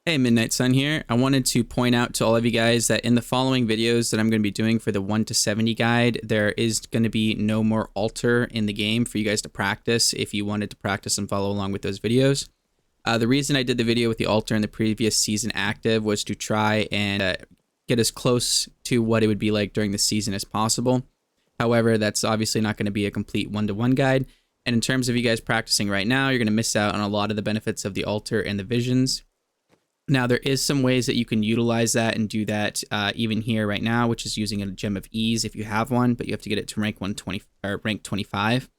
Hey, Midnight Sun here. I wanted to point out to all of you guys that in the following videos that I'm going to be doing for the 1 to 70 guide, there is going to be no more altar in the game for you guys to practice if you wanted to practice and follow along with those videos. The reason I did the video with the altar in the previous season active was to try and get as close to what it would be like during the season as possible. However, that's obviously not going to be a complete one-to-one guide. And in terms of you guys practicing right now, you're going to miss out on a lot of the benefits of the altar and the visions. Now, there is some ways that you can utilize that and do that even here right now, which is using a gem of ease if you have one, but you have to get it to rank 120 or rank 25,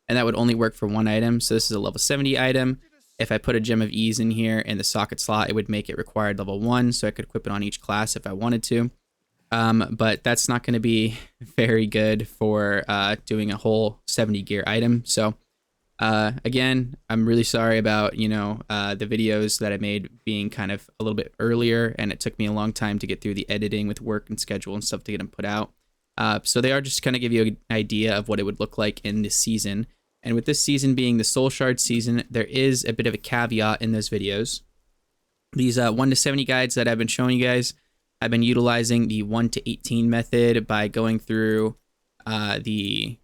and that would only work for one item. So this is a level 70 item. If I put a gem of ease in here in the socket slot, it would make it required level 1, so I could equip it on each class if I wanted to. But that's not going to be very good for doing a whole 70 gear item. So again, I'm really sorry about, the videos that I made being kind of a little bit earlier, and it took me a long time to get through the editing with work and schedule and stuff to get them put out. So they are just kind of give you an idea of what it would look like in this season. And with this season being the Soul Shard season, there is a bit of a caveat in those videos. These 1 to 70 guides that I've been showing you guys, I've been utilizing the 1 to 18 method by going through the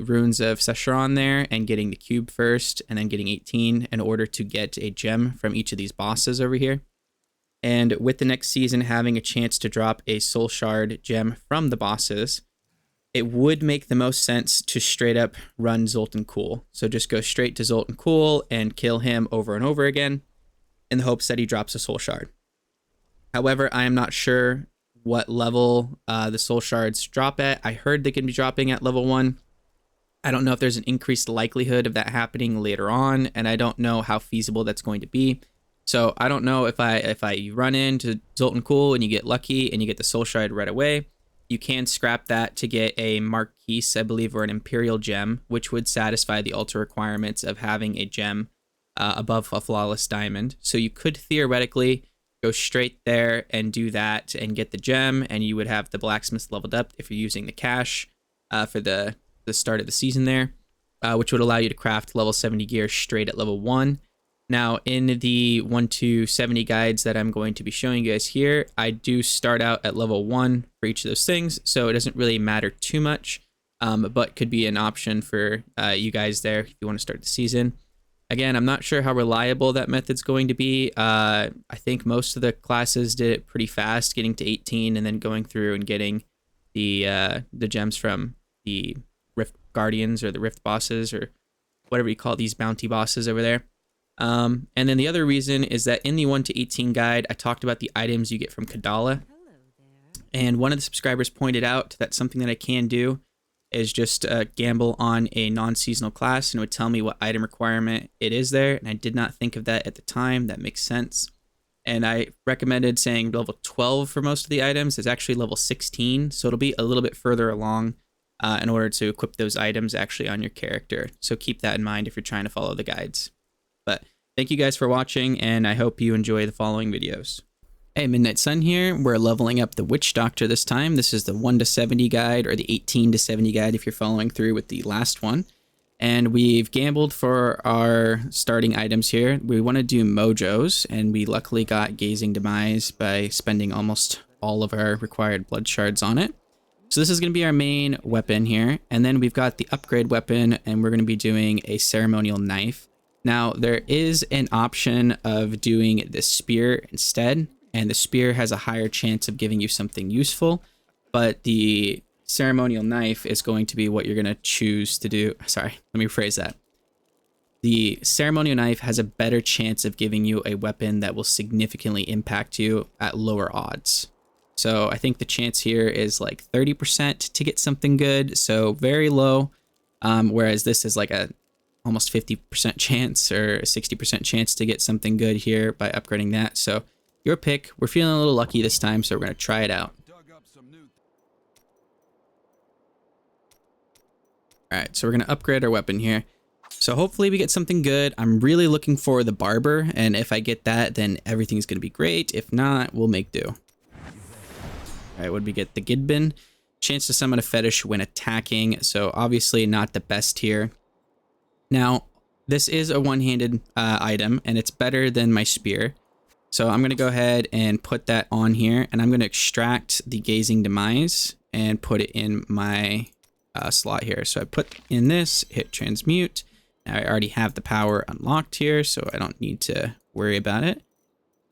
Runes of Sescheron there and getting the cube first and then getting 18 in order to get a gem from each of these bosses over here. And with the next season having a chance to drop a Soul Shard gem from the bosses, it would make the most sense to straight up run Zoltan Cool. So just go straight to Zoltan Cool and kill him over and over again in the hopes that he drops a Soul Shard. However, I am not sure what level the Soul Shards drop at. I heard they can be dropping at level 1. I don't know if there's an increased likelihood of that happening later on, and I don't know how feasible that's going to be. So I don't know if I run into Zoltan Cool and you get lucky and you get the Soul Shard right away. You can scrap that to get a Marquise, I believe, or an Imperial gem, which would satisfy the altar requirements of having a gem above a Flawless Diamond. So you could theoretically go straight there and do that and get the gem, and you would have the blacksmith leveled up if you're using the cash for the start of the season there, which would allow you to craft level 70 gear straight at level 1. Now, in the 1 to 70 guides that I'm going to be showing you guys here, I do start out at level 1 for each of those things, so it doesn't really matter too much, but could be an option for you guys there if you want to start the season. Again, I'm not sure how reliable that method's going to be. I think most of the classes did it pretty fast, getting to 18 and then going through and getting the gems from the Rift Guardians or the Rift bosses or whatever you call these bounty bosses over there. And then the other reason is that in the 1 to 18 guide, I talked about the items you get from Kadala. And one of the subscribers pointed out that something that I can do is just gamble on a non-seasonal class, and it would tell me what item requirement it is there. And I did not think of that at the time. That makes sense. And I recommended saying level 12 for most of the items. It's actually level 16, so it'll be a little bit further along in order to equip those items actually on your character. So keep that in mind if you're trying to follow the guides. But thank you guys for watching, and I hope you enjoy the following videos. Hey, Midnight Sun here. We're leveling up the Witch Doctor this time. This is the 1 to 70 guide, or the 18 to 70 guide if you're following through with the last one. And we've gambled for our starting items here. We want to do Mojos, and we luckily got Gazing Demise by spending almost all of our required blood shards on it. So this is going to be our main weapon here. And then we've got the upgrade weapon, and we're going to be doing a ceremonial knife. Now, there is an option of doing the spear instead, and the spear has a higher chance of giving you something useful, but the ceremonial knife is going to be what you're going to choose to do. Sorry, let me rephrase that. The ceremonial knife has a better chance of giving you a weapon that will significantly impact you at lower odds. So I think the chance here is like 30% to get something good, so very low, whereas this is like a almost 50% chance or a 60% chance to get something good here by upgrading that. So your pick. We're feeling a little lucky this time, so we're going to try it out. Alright, so we're going to upgrade our weapon here. So hopefully we get something good. I'm really looking for the Barber, and if I get that, then everything's going to be great. If not, we'll make do. Alright, what did we get? The Gidbin. Chance to summon a fetish when attacking, so obviously not the best here. Now, this is a one-handed item, and it's better than my spear. So I'm going to go ahead and put that on here, and I'm going to extract the Gazing Demise and put it in my slot here. So I put in this, hit transmute. Now I already have the power unlocked here, so I don't need to worry about it.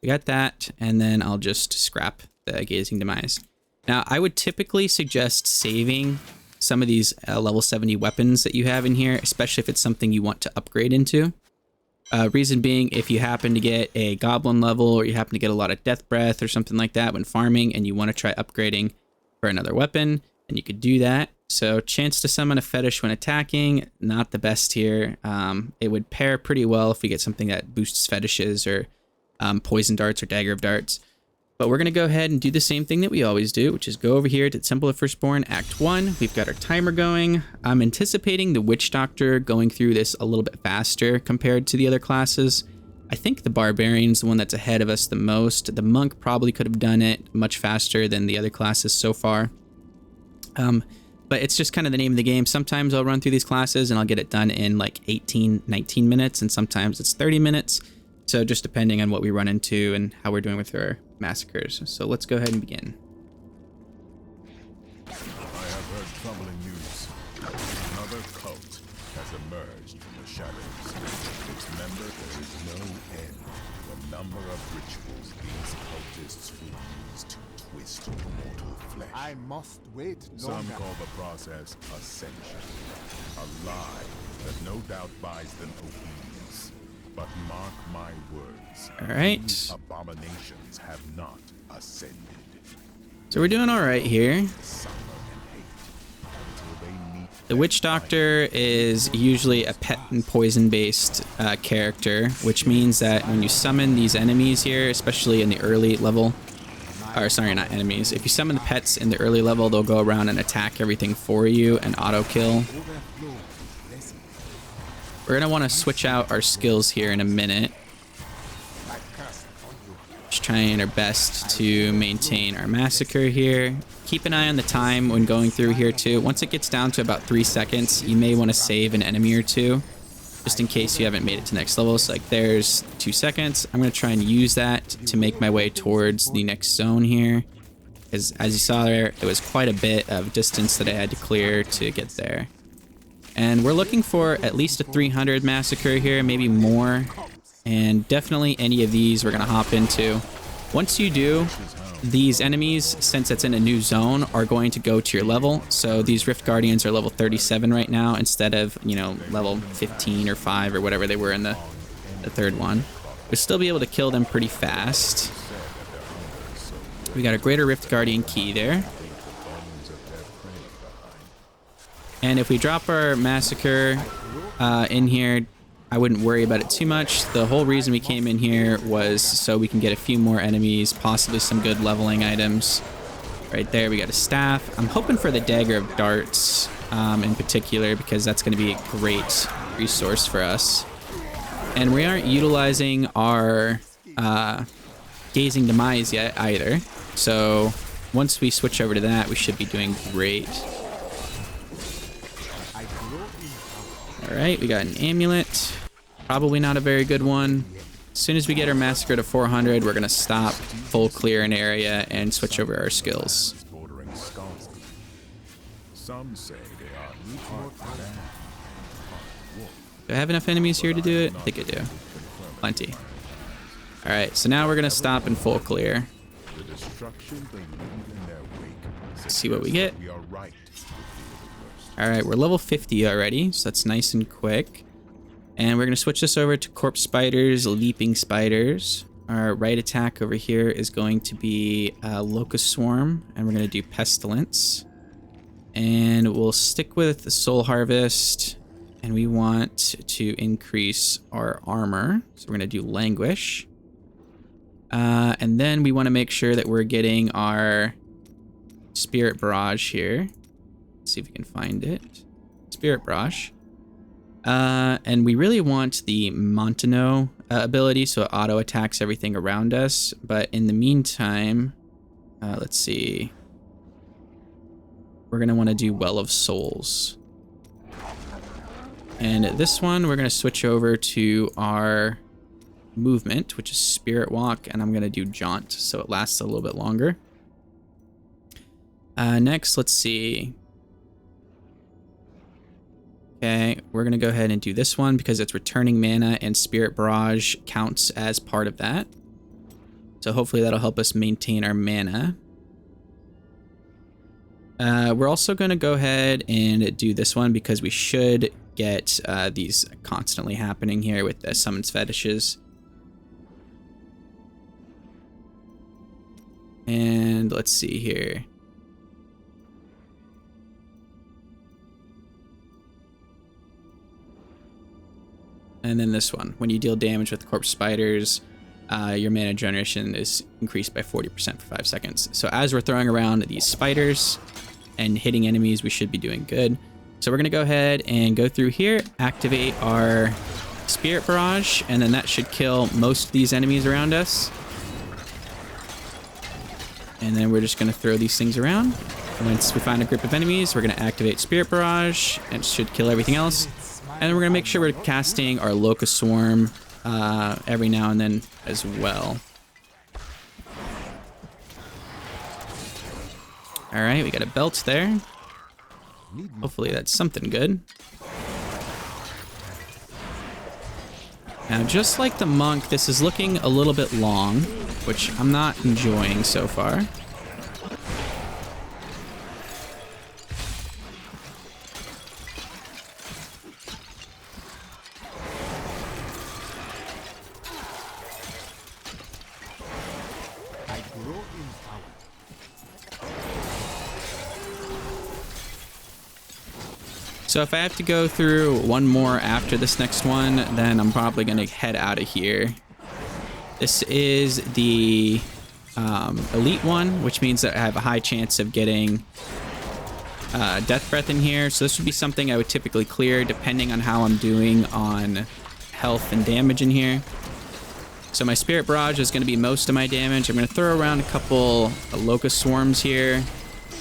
We got that, and then I'll just scrap the Gazing Demise. Now I would typically suggest saving some of these level 70 weapons that you have in here, especially if it's something you want to upgrade into. Reason being, if you happen to get a goblin level or you happen to get a lot of death breath or something like that when farming and you want to try upgrading for another weapon, then you could do that. So chance to summon a fetish when attacking, not the best here. It would pair pretty well if we get something that boosts fetishes or poison darts or dagger of darts. But we're going to go ahead and do the same thing that we always do, which is go over here to Temple of Firstborn, Act 1. We've got our timer going. I'm anticipating the Witch Doctor going through this a little bit faster compared to the other classes. I think the Barbarian's the one that's ahead of us the most. The Monk probably could have done it much faster than the other classes so far. But it's just kind of the name of the game. Sometimes I'll run through these classes and I'll get it done in like 18, 19 minutes, and sometimes it's 30 minutes. So just depending on what we run into and how we're doing with our massacres. So let's go ahead and begin. I have heard troubling news. Another cult has emerged from the shadows. Its member, there is no end. The number of rituals these cultists will use to twist mortal flesh. I must wait Some longer. call the process ascension. A lie that no doubt buys them obedience. But mark my words. All right. These abominations have not ascended. So we're doing all right here. Suffer and hate until they meet The Witch Doctor is usually a pet and poison based character, which means that when you summon these enemies here, especially in the early level, or sorry, not enemies, if you summon the pets in the early level, they'll go around and attack everything for you and auto kill. We're going to want to switch out our skills here in a minute. Just trying our best to maintain our massacre here. Keep an eye on the time when going through here too. Once it gets down to about 3 seconds, you may want to save an enemy or two, just in case you haven't made it to next level. So like there's 2 seconds. I'm going to try and use that to make my way towards the next zone here. As you saw there, it was quite a bit of distance that I had to clear to get there. And we're looking for at least a 300 massacre here, maybe more. And definitely any of these we're going to hop into. Once you do, these enemies, since it's in a new zone, are going to go to your level. So these Rift Guardians are level 37 right now instead of, you know, level 15 or 5 or whatever they were in the third one. We'll still be able to kill them pretty fast. We got a Greater Rift Guardian key there. And if we drop our massacre in here, I wouldn't worry about it too much. The whole reason we came in here was so we can get a few more enemies, possibly some good leveling items. Right there, we got a staff. I'm hoping for the Dagger of Darts in particular, because that's going to be a great resource for us. And we aren't utilizing our Gazing Demise yet either. So once we switch over to that, we should be doing great. Alright, we got an amulet. Probably not a very good one. As soon as we get our massacre to 400, we're going to stop, full clear an area, and switch over our skills. Some say they are part man, Do I have enough enemies here to do it? I think I do. Plenty. Alright, so now we're going to stop and full clear. the destruction they leave in their wake. Let's see what we get. We are right to feel the worst. Alright, we're level 50 already, so that's nice and quick. And we're going to switch this over to Corpse Spiders, Leaping Spiders. Our right attack over here is going to be Locust Swarm, and we're going to do Pestilence. And we'll stick with the Soul Harvest, and we want to increase our armor. So we're going to do Languish. And then we want to make sure that we're getting our Spirit Barrage here. Let's see if we can find it. Spirit Barrage. And we really want the Montano ability, so it auto attacks everything around us. But in the meantime, let's see. We're going to want to do Well of Souls. And this one, we're going to switch over to our movement, which is Spirit Walk, and I'm going to do Jaunt, so it lasts a little bit longer. Next, let's see. Okay, we're going to go ahead and do this one because it's returning mana, and Spirit Barrage counts as part of that. So hopefully that'll help us maintain our mana. We're also going to go ahead and do this one because we should get these constantly happening here with the Summons Fetishes. And let's see here. And then this one, when you deal damage with Corpse Spiders, your mana generation is increased by 40% for 5 seconds. So as we're throwing around these spiders and hitting enemies, we should be doing good. So we're going to go ahead and go through here, activate our Spirit Barrage, and then that should kill most of these enemies around us. And then we're just going to throw these things around. Once we find a group of enemies, we're going to activate Spirit Barrage, and it should kill everything else. And then we're going to make sure we're casting our Locust Swarm every now and then as well. All right, we got a belt there. Hopefully that's something good. Now, just like the monk, this is looking a little bit long, which I'm not enjoying so far. So if I have to go through one more after this next one, then I'm probably going to head out of here. This is the elite one, which means that I have a high chance of getting Death Breath in here. So this would be something I would typically clear depending on how I'm doing on health and damage in here. So my Spirit Barrage is going to be most of my damage. I'm going to throw around a couple Locust Swarms here.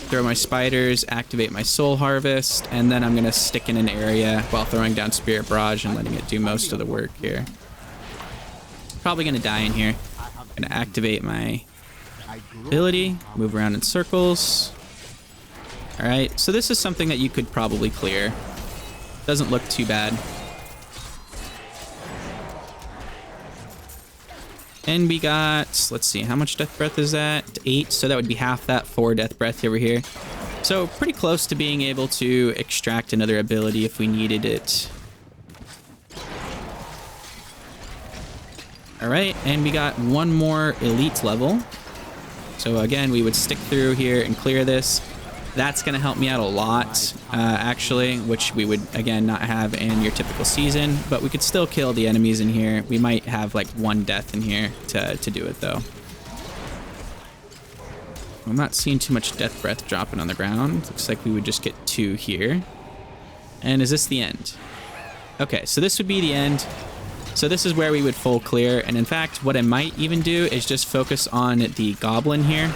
Throw my spiders, activate my Soul Harvest, and then I'm going to stick in an area while throwing down Spirit Barrage and letting it do most of the work here. Probably going to die in here. I'm going to activate my ability, move around in circles. Alright, so this is something that you could probably clear. Doesn't look too bad. And we got, let's see, how much Death Breath is that? 8, so that would be half that for Death Breath over here. So pretty close to being able to extract another ability if we needed it. Alright, and we got one more elite level. So again, we would stick through here and clear this. That's going to help me out a lot, actually, which we would, again, not have in your typical season, but we could still kill the enemies in here. We might have, like, one death in here to do it, though. I'm not seeing too much Death Breath dropping on the ground. Looks like we would just get 2 here. And is this the end? Okay, so this would be the end. So this is where we would full clear, and in fact, what I might even do is just focus on the Goblin here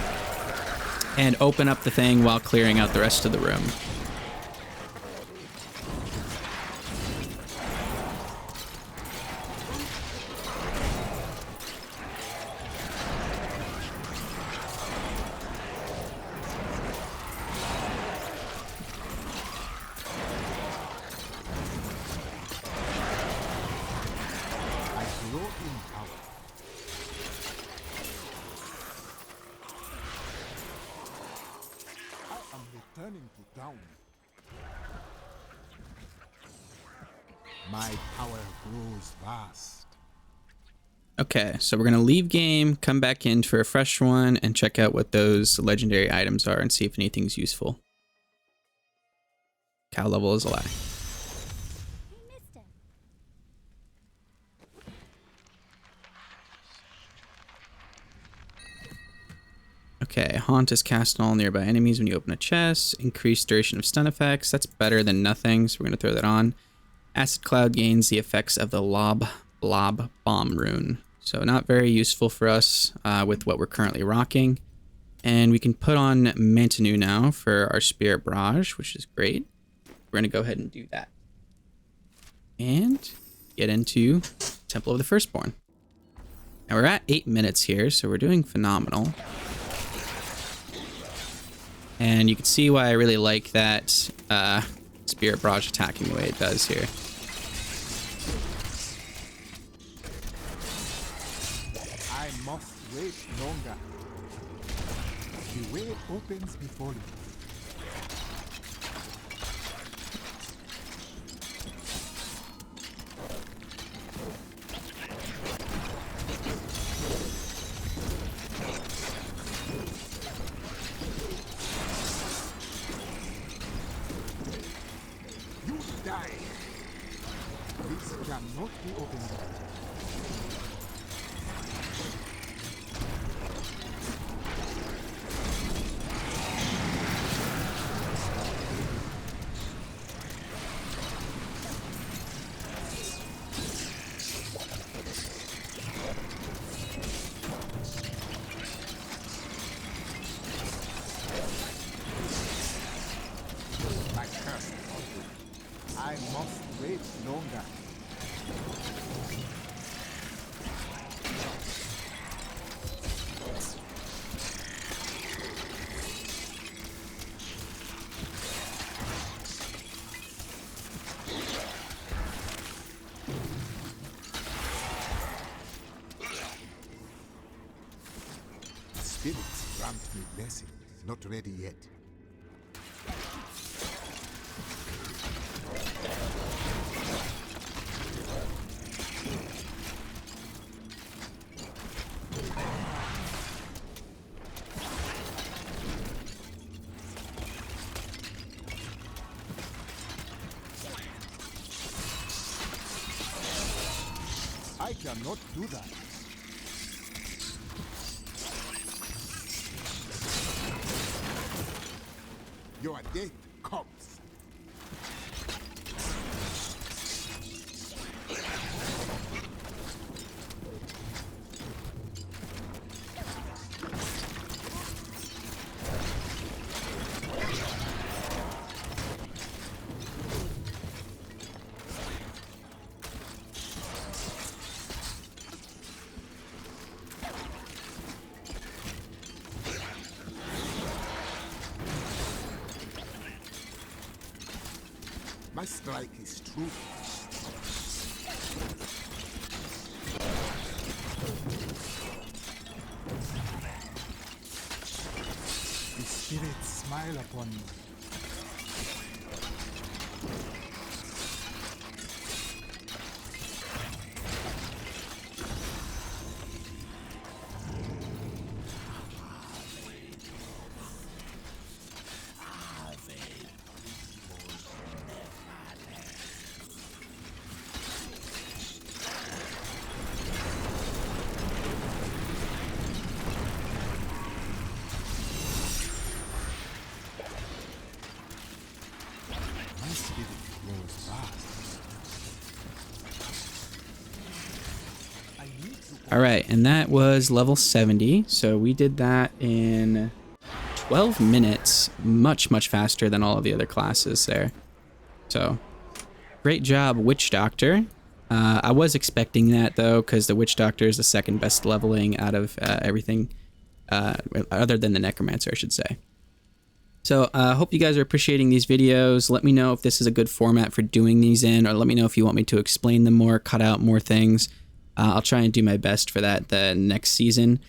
and open up the thing while clearing out the rest of the room. My power grows vast. Okay, so we're going to leave game, come back in for a fresh one, and check out what those legendary items are and see if anything's useful. Cow level is a lie. Okay, Haunt is cast on all nearby enemies when you open a chest. Increased duration of stun effects. That's better than nothing, so we're going to throw that on. Acid Cloud gains the effects of the Blob Bomb rune. So not very useful for us with what we're currently rocking. And we can put on Mantanu now for our Spirit Barrage, which is great. We're going to go ahead and do that. And get into Temple of the Firstborn. Now we're at 8 minutes here, so we're doing phenomenal. And you can see why I really like that Spirit Barrage attacking the way it does here. I must wait longer. The way opens before you. You die. This cannot be opened. My curse. I must wait longer. Spirits grant me blessings, not ready yet. I cannot do that. Your death comes. My strike is true. The spirits smile upon me. My spirit grows fast. I need to. All right, and that was level 70. So we did that in 12 minutes, much faster than all of the other classes there. So great job, Witch Doctor. I was expecting that though, because the Witch Doctor is the second best leveling out of everything, other than the Necromancer, I should say. So I hope you guys are appreciating these videos. Let me know if this is a good format for doing these in, or let me know if you want me to explain them more, cut out more things. I'll try and do my best for that the next season.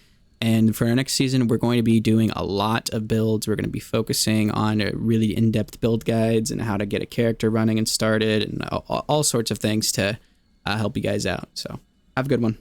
And for our next season, we're going to be doing a lot of builds. We're going to be focusing on really in-depth build guides and how to get a character running and started, and all sorts of things to help you guys out. So have a good one.